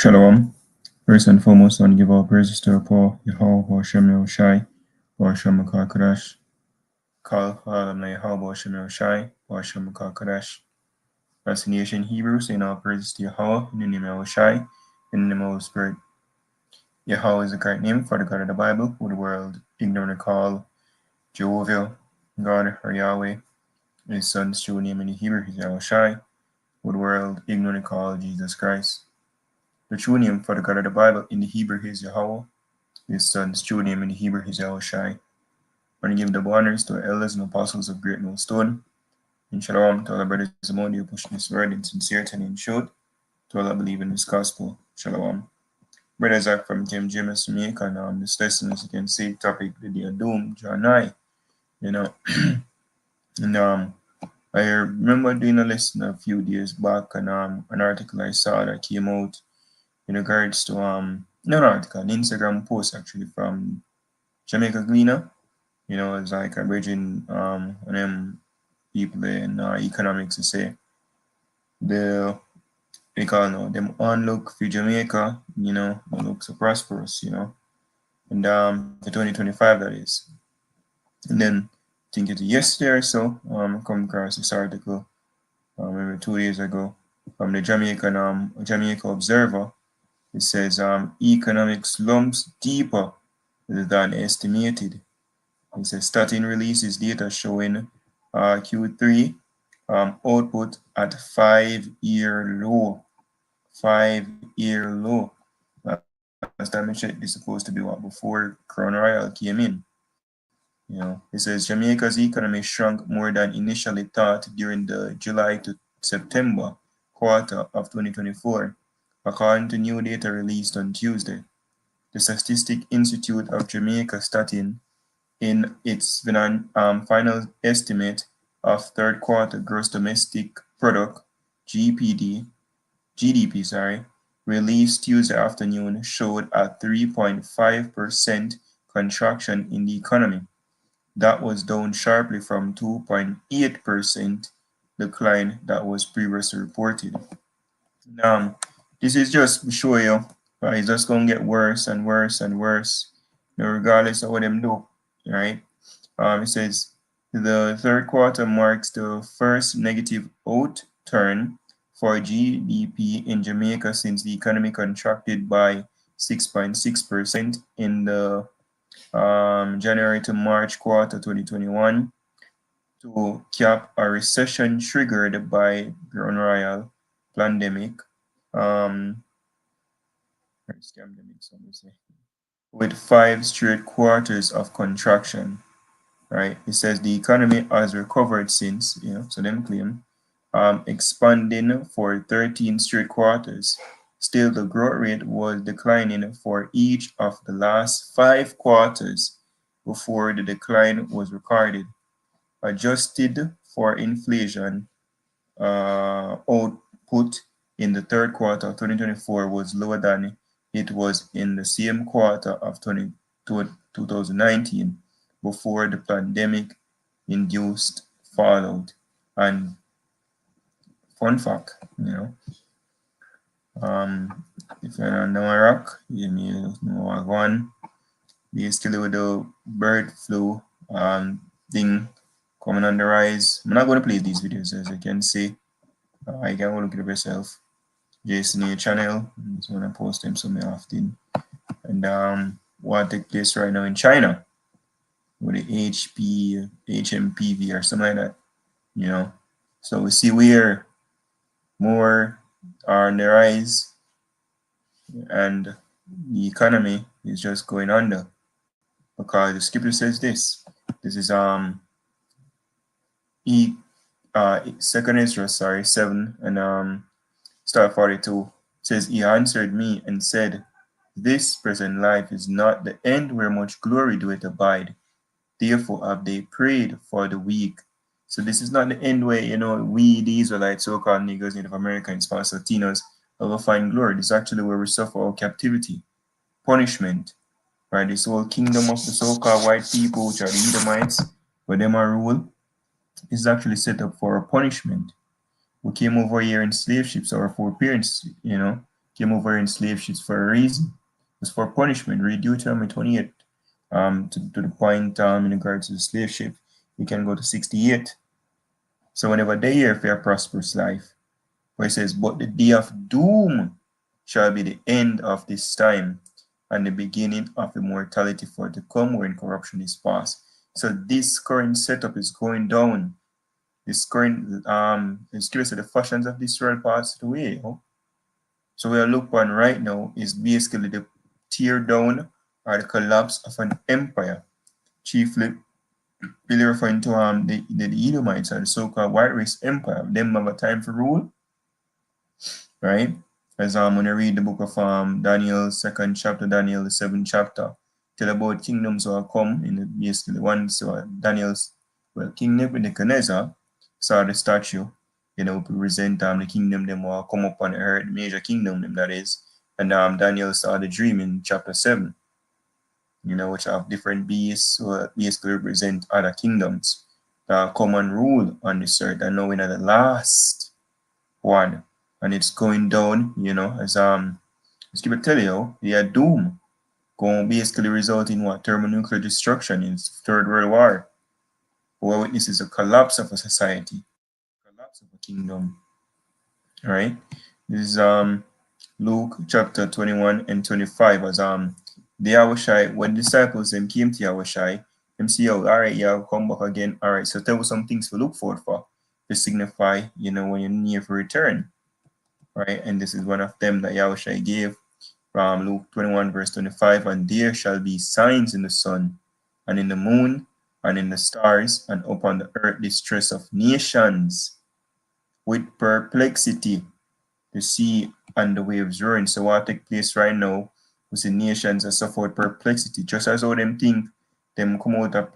Shalom. First and foremost, I want to give all praises to our Paul, Yahweh, Hashem, Yahushai, Hashem, Makakadash, Kal, Halam, Yahweh, Hashem, Yahushai, Hashem, Makakadash. Reconciliation Hebrew, saying all praises to Yahweh, in the name of Yahushai, in the name of the Holy Spirit. Yahweh is the correct name for the God of the Bible, who the world ignorantly call Jehovah, God, or Yahweh. His son's true name in the Hebrew is Yahushai, who the world ignorantly call Jesus Christ. The true name for the God of the Bible in the Hebrew is Yahweh. His son's true name in the Hebrew is Yahushai. I want to give the honors to elders and apostles of Great Millstone. And shalom to all the brothers among you who push this word in sincerity and in truth, to all that believe in this gospel. Shalom. Brother Zach from James Jamaica, and this lesson, as you can see, topic the day of doom, nigh. And I remember doing a lesson a few days back, and an article I saw that came out in regards to not an article, an Instagram post actually from Jamaica Gleaner. It's like a bridging them people in economics to say they call them unlook for Jamaica, they look so prosperous, and for 2025 that is. And then I think it's yesterday or so, come across this article maybe 2 days ago from the Jamaica Observer. It says economic slumps deeper than estimated. It says starting releases data showing Q3 output at 5-year low. 5-year low. Last time I checked, this is supposed to be what before Crown Royal came in. It says Jamaica's economy shrunk more than initially thought during the July to September quarter of 2024. According to new data released on Tuesday. The Statistics Institute of Jamaica stating in its final estimate of third quarter gross domestic product GDP, released Tuesday afternoon showed a 3.5% contraction in the economy. That was down sharply from 2.8% decline that was previously reported. This is just to show you, it's just going to get worse and worse and worse, regardless of what them do, right? It says the third quarter marks the first negative outturn for GDP in Jamaica since the economy contracted by 6.6% in the January to March quarter 2021 to cap a recession triggered by Crown Royal pandemic. With 5 straight quarters of contraction, right? It says the economy has recovered since, so them claim, expanding for 13 straight quarters. Still, the growth rate was declining for each of the last 5 quarters before the decline was recorded. Adjusted for inflation, output in the third quarter of 2024 was lower than it was in the same quarter of 2019 before the pandemic induced fallout. And fun fact, if you're in Iraq, you know one, they still with the bird flu thing coming on the rise. I'm not going to play these videos, as you can see. I can look at it yourself. Jason A channel. I'm just going to post them so often. And what takes place right now in China with the HMPV or something like that, So we see where more are on the rise and the economy is just going under, because the scripture says this. This is Second Ezra 7 and start 42 says, he answered me and said, this present life is not the end where much glory doeth abide. Therefore have they prayed for the weak. So this is not the end where, we, the Israelites, so-called Negroes, Native Americans, Latinos, will find glory. This is actually where we suffer our captivity, punishment, right? This whole kingdom of the so-called white people, which are the Edomites, where them are rule, is actually set up for a punishment. We came over here in slave ships. Our foreparents, came came over in slave ships for a reason. It's for punishment. Read Deuteronomy 28. To the point in regards to the slave ship, you can go to 68. So whenever they hear for a prosperous life, where it says, but the day of doom shall be the end of this time, and the beginning of immortality for to come when corruption is past. So this current setup is going down. This current it's curious that the fashions of this world passed away. So we are looking on right now is basically the tear down or the collapse of an empire, chiefly really referring to the Edomites or the so-called white race empire. Them have a time for rule, right? As when you read the book of Daniel, 2nd chapter, Daniel, the 7th chapter, tell about kingdoms will come in the basically one. So Daniel's King Nebuchadnezzar saw the statue, represent the kingdom them will come up on earth, major kingdom them that is. And Daniel saw the dream in chapter 7, which have different beasts who basically represent other kingdoms that come and rule on this earth. And now we're at the last one, and it's going down, as keep it tell you, yeah, doom going basically result in what? Thermonuclear destruction in Third World War. Where witnesses a collapse of a society, collapse of a kingdom. All right. This is Luke chapter 21 and 25 as the Yahushai, when disciples them came to Yahushai, them see, oh, all right, yeah, come back again. All right, so tell us some things to look forward for, to signify, when you're near for return. Right, and this is one of them that Yahushai gave from Luke 21 verse 25, and there shall be signs in the sun and in the moon and in the stars, and upon the earth distress of nations with perplexity, the sea and the waves roaring. So what take place right now was the nations that suffer with perplexity, just as how them think them come out of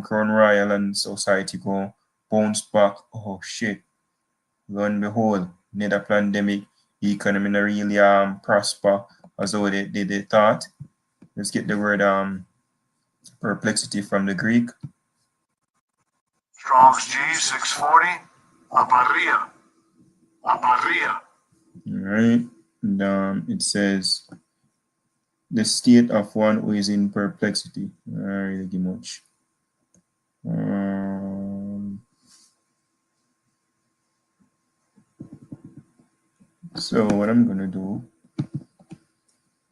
Crown Royal and society go bounce back. Oh shit. Lo and behold, another pandemic, the economy not really prosper as though they thought. Let's get the word perplexity from the Greek. Strong's G 640, aparia. Aparia. Alright. And it says the state of one who is in perplexity. Not really much. So what I'm gonna do,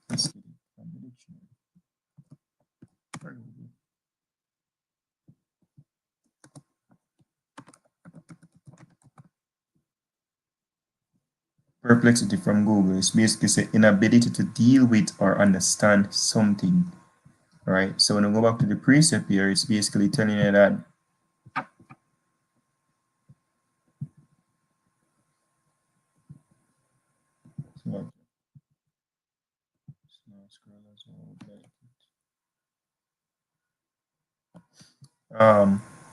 let's get it from the dictionary. Perplexity from Google is basically say inability to deal with or understand something. Right. So when I go back to the precept here, it's basically telling you that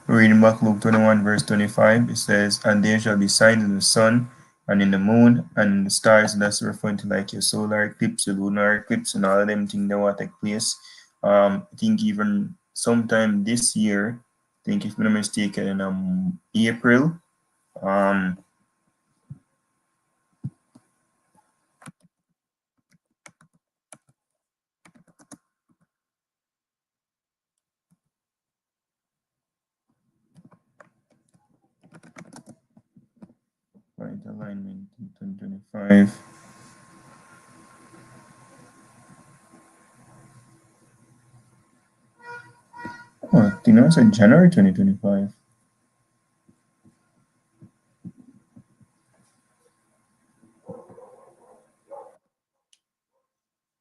reading back Luke 21 verse 25, it says, and there shall be signs in the sun and in the moon and in the stars. And that's referring to like your solar eclipse, your lunar eclipse, and all of them things that will take place. I think even sometime this year, I think if I'm not mistaken, in April, right alignment in 2025. Oh, I think that was in January 2025.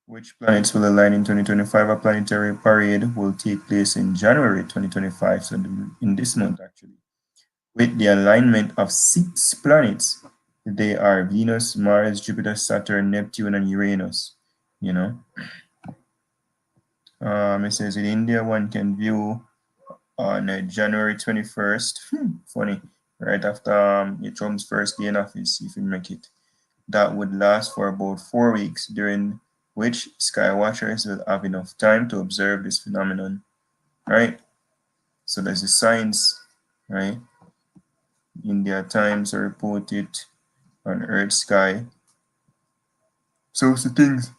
Which planets will align in 2025? A planetary parade will take place in January 2025, so in this month actually, with the alignment of 6 planets. They are Venus, Mars, Jupiter, Saturn, Neptune, and Uranus. It says in India, one can view on January 21st, funny, right after Trump's first day in office, if you make it. That would last for about 4 weeks, during which sky watchers will have enough time to observe this phenomenon, right? So there's the signs, right? India Times report it on Earth sky So it's the things,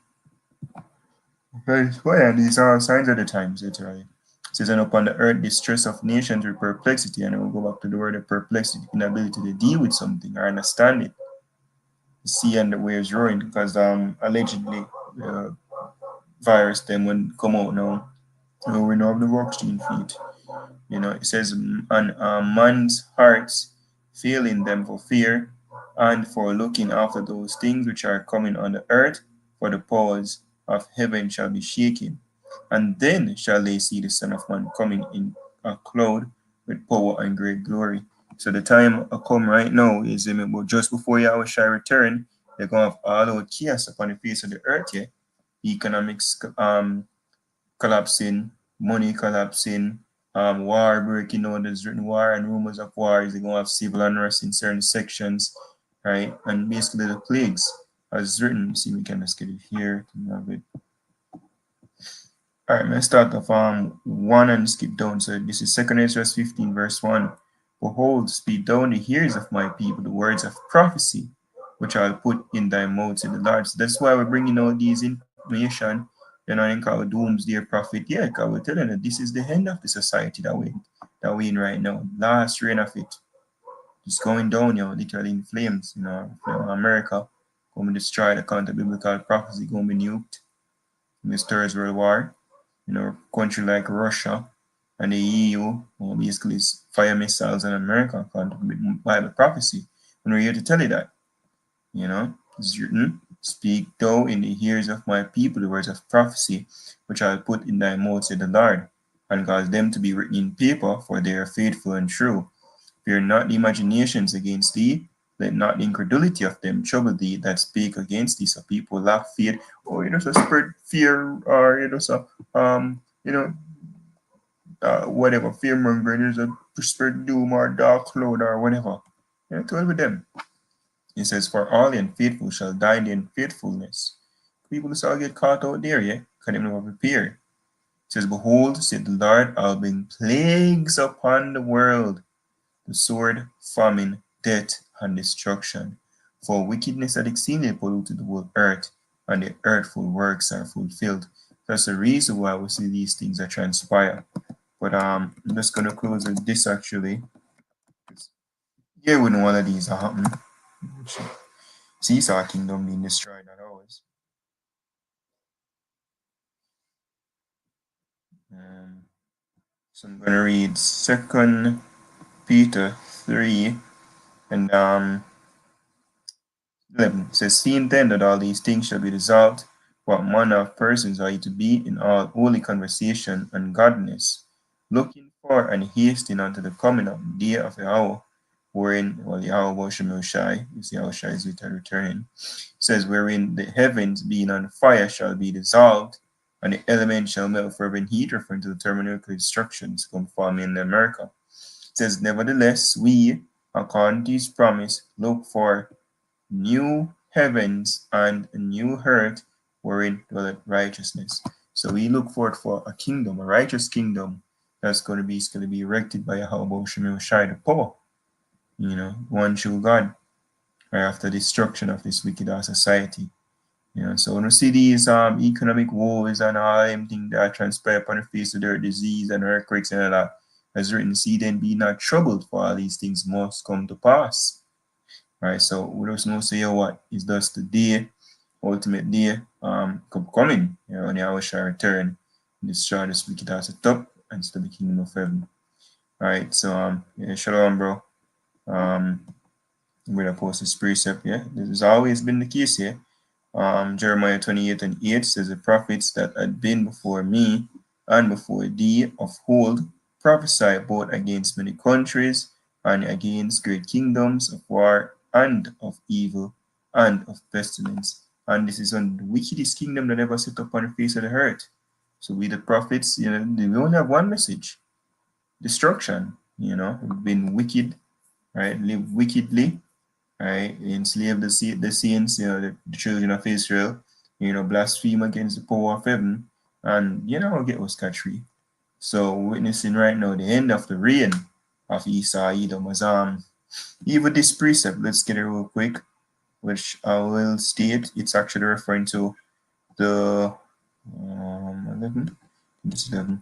right? Why are these are signs of the times, literally. It says, and upon the earth, distress of nations with perplexity, and we'll go back to the word of perplexity, inability to deal with something or understand it. The sea and the waves roaring, because allegedly uh, virus them when come out now. We know of the vaccine feet. You know, it says, and man's hearts failing them for fear and for looking after those things which are coming on the earth, for the powers of heaven shall be shaken. And then shall they see the Son of Man coming in a cloud with power and great glory. So the time I come right now is but just before Yahweh shall return, they're going to have all out chaos upon the face of the earth, yeah. Economics collapsing, money collapsing, war breaking out. There's written war and rumors of wars. They're gonna have civil unrest in certain sections, right? And basically the plagues, as written. See, we can just get it here. All right, I'm gonna start off 1 and skip down. So this is 2 Ezra 15, verse 1. Behold, speak down the ears of my people the words of prophecy, which I'll put in thy mouth, said the Lord. So that's why we're bringing all these information. You know, in called doomsday prophet. Yeah, because we're telling you this is the end of the society that we in right now. Last reign of it. It's going down, literally in flames. America going to destroy the country biblical prophecy, going to be nuked in this Third World War. Country like Russia and the EU basically fire missiles on America according to Bible prophecy. And we're here to tell you that, it's written, speak thou in the ears of my people the words of prophecy, which I'll put in thy mouth, said the Lord, and cause them to be written in paper, for they are faithful and true. Fear not the imaginations against thee, let not the incredulity of them trouble thee that speak against thee. So people lack fear, or just spread fear, or whatever fear mongering is a spread doom or dark cloud or whatever. Tell with them. It says, for all the unfaithful shall die in the unfaithfulness. People just all get caught out there, yeah? Because they never prepare. It says, behold, said the Lord, I'll bring plagues upon the world, the sword, famine, death, and destruction. For wickedness had exceedingly polluted the whole earth, and the earthful works are fulfilled. That's the reason why we see these things that transpire. But I'm just gonna close with this actually. Yeah, when one of these are happening. Seesaw Kingdom being destroyed, not ours. Um, so I'm gonna read Second Peter 3 and 11. It says, seeing then that all these things shall be dissolved, what manner of persons are you to be in all holy conversation and godliness, looking for and hasting unto the coming of the day of the hour, wherein, well, the hour of Shemel Shai, you see how Shai is returning, says, wherein the heavens being on fire shall be dissolved, and the elements shall melt for fervent heat, referring to the thermonuclear destructions conforming in America. It says, nevertheless, we, according to his promise, look for new heavens and a new earth wherein dwelleth righteousness. So we look forward for a kingdom, a righteous kingdom that's going to be erected by Yahweh Shemel Shai, the power, one true God, right after destruction of this wicked society. So when we see these economic woes and all them things that transpire upon the face of their disease and earthquakes and all that, as written, see then be not troubled, for all these things must come to pass. Right, so we just know say what is thus the day, ultimate day, coming, when Yahweh shall return, destroy this wicked as a top and still the kingdom of heaven. All right, so yeah, shalom, bro. I'm gonna post this precept, yeah. This has always been the case here. Jeremiah 28 and 8 says, the prophets that had been before me and before thee of old prophesy both against many countries and against great kingdoms of war and of evil and of pestilence. And this is on the wickedest kingdom that ever set up on the face of the earth. So we the prophets, we only have one message: destruction. We've been wicked, right? Live wickedly, right? Enslave the saints, the children of Israel, blaspheme against the power of heaven, and get us scot free. So witnessing right now the end of the reign of Esau, Edom, as even this precept, let's get it real quick. which I will state it's actually referring to the 11, this 11,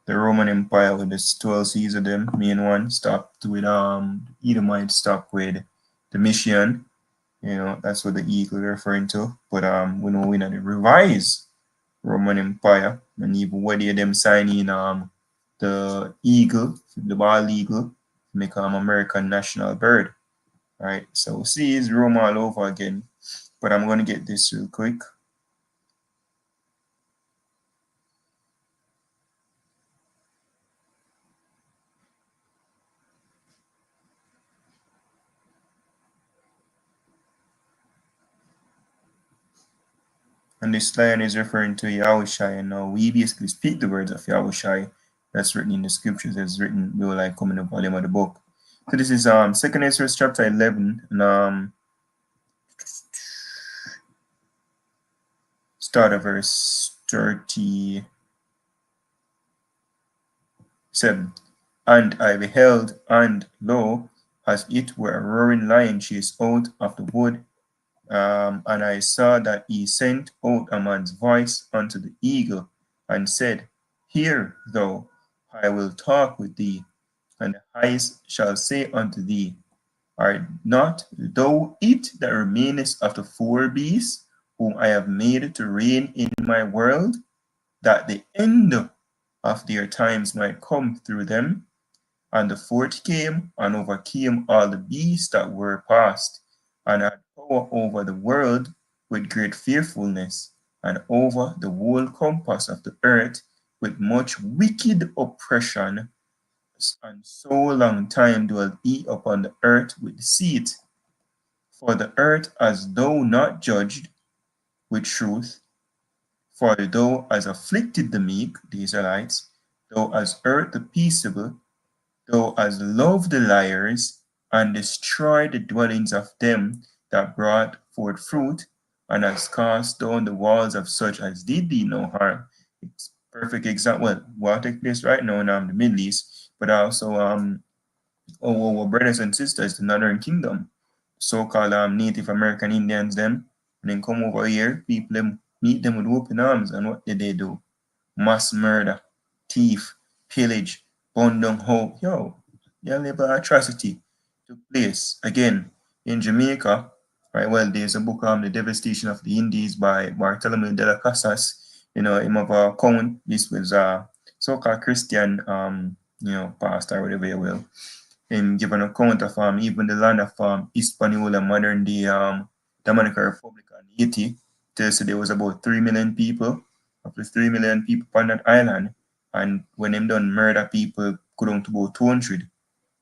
the Roman Empire with the 12 seas of them. Main one stopped with Edomite stopped with the mission. That's what the eagle referring to. But we know we know the revised Roman Empire, and even whether them signing the eagle, the bald eagle, make American national bird. Right. So see is Rome all over again. But I'm gonna get this real quick. And this line is referring to Yahushai, and now we basically speak the words of Yahushai that's written in the scriptures, that's written like coming up volume of the book. So this is 2nd Ezra chapter 11, and start of verse 37. And I beheld, and lo, as it were a roaring lion chased out of the wood, and I saw that he sent out a man's voice unto the eagle, and said, Hear thou, I will talk with thee, and the highest shall say unto thee, Art not thou it that remainest of the four beasts, whom I have made to reign in my world, that the end of their times might come through them? And the fourth came and overcame all the beasts that were past, and had power over the world with great fearfulness, and over the whole compass of the earth with much wicked oppression. And so long time dwelt he upon the earth with deceit. For the earth hast thou not judged with truth, for thou hast afflicted the meek, the Israelites, thou hast hurt the peaceable, thou hast loved the liars, and destroyed the dwellings of them that brought forth fruit, and hast cast down the walls of such as did thee no harm. It's perfect example. Well, what take place right now in the Middle East, but also our brothers and sisters, the Northern Kingdom, so-called Native American Indians, them, and then come over here, people them meet them with open arms, and what did they do? Mass murder, thief, pillage, burn down hope. Yo, yeah, labor atrocity took place again in Jamaica. Right, well, there's a book on the devastation of the Indies by Bartolome de las Casas. Him of a account. This was a so-called Christian pastor, whatever you will. Him give an account of even the land of Hispaniola, modern day Dominican Republic and Haiti. Tells you there was about 3 million people, up to 3 million people on that island. And when them done murder people, go down to about 200.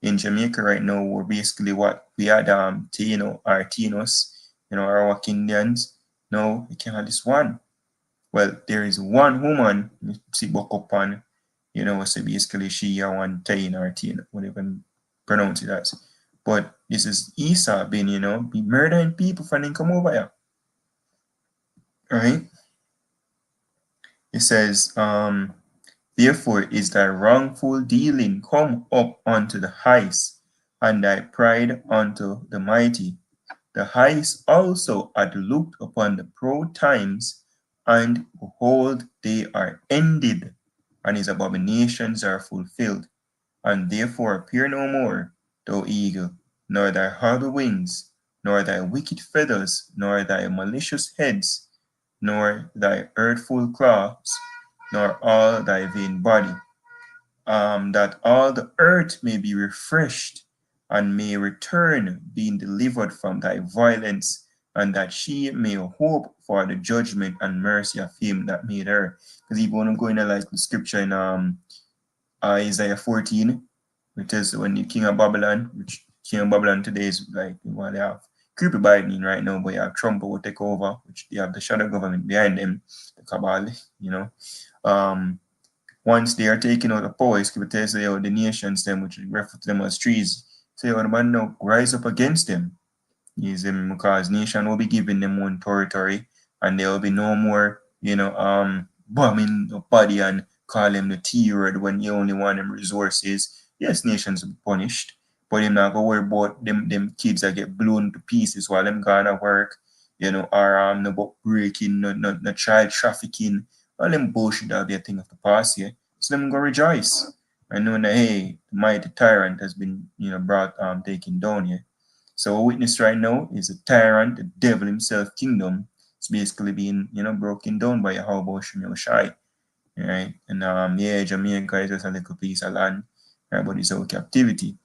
In Jamaica right now, we're basically what we had our Tinos, our Indians. No, we can't have this one. Well, there is one woman, see Bokopan, so basically she one Tain or Teen, whatever pronounce it as. But this is Esau being, be murdering people for them come over here. Right? It says, therefore is thy wrongful dealing come up unto the highest, and thy pride unto the mighty. The highest also had looked upon the proud times, and behold, they are ended, and his abominations are fulfilled. And therefore appear no more, thou eagle, nor thy horrible wings, nor thy wicked feathers, nor thy malicious heads, nor thy hurtful claws, nor all thy vain body, that all the earth may be refreshed, and may return, being delivered from thy violence, and that she may hope for the judgment and mercy of him that made her. Because even when I'm going to like the scripture in Isaiah 14, which is when the king of Babylon, which king of Babylon today is like what they have creepy Biden right now, but you have Trump will take over, which they have the shadow government behind them, the cabal, once they are taking out the power, it's going to say the nations them, which refer to them as trees. Say, the man now rise up against them. Is because nation will be giving them one territory, and there will be no more, bombing the body and call them the T word when you only want them resources. Yes, nations will be punished, But him not go worry about them kids that get blown to pieces while them gonna work, or no about breaking, no child trafficking, all them bullshit that'll be a thing of the past, yeah. So them go rejoice. And knowing that hey, the mighty tyrant has been, brought taken down here. So what we witness right now is a tyrant, the devil himself kingdom. It's basically being, broken down by Yahweh Shem Shai. Right? And yeah, Jamaica is just a little piece of land, right? But it's our captivity.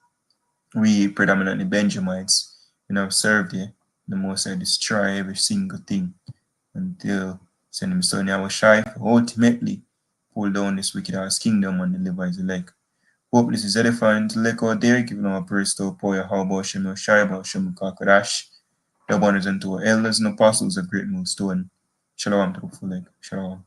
We predominantly Benjamites, served here. The most I destroy every single thing until send him son Yahweh ultimately pull down this wicked ass kingdom and deliver his elect. Hope this is edifying to elect out there, giving our praise to Poya Habo Shem Shai, Shem Kakadash, the abundance unto our elders and apostles of great millstone. Shalom to the full leg. Shalom.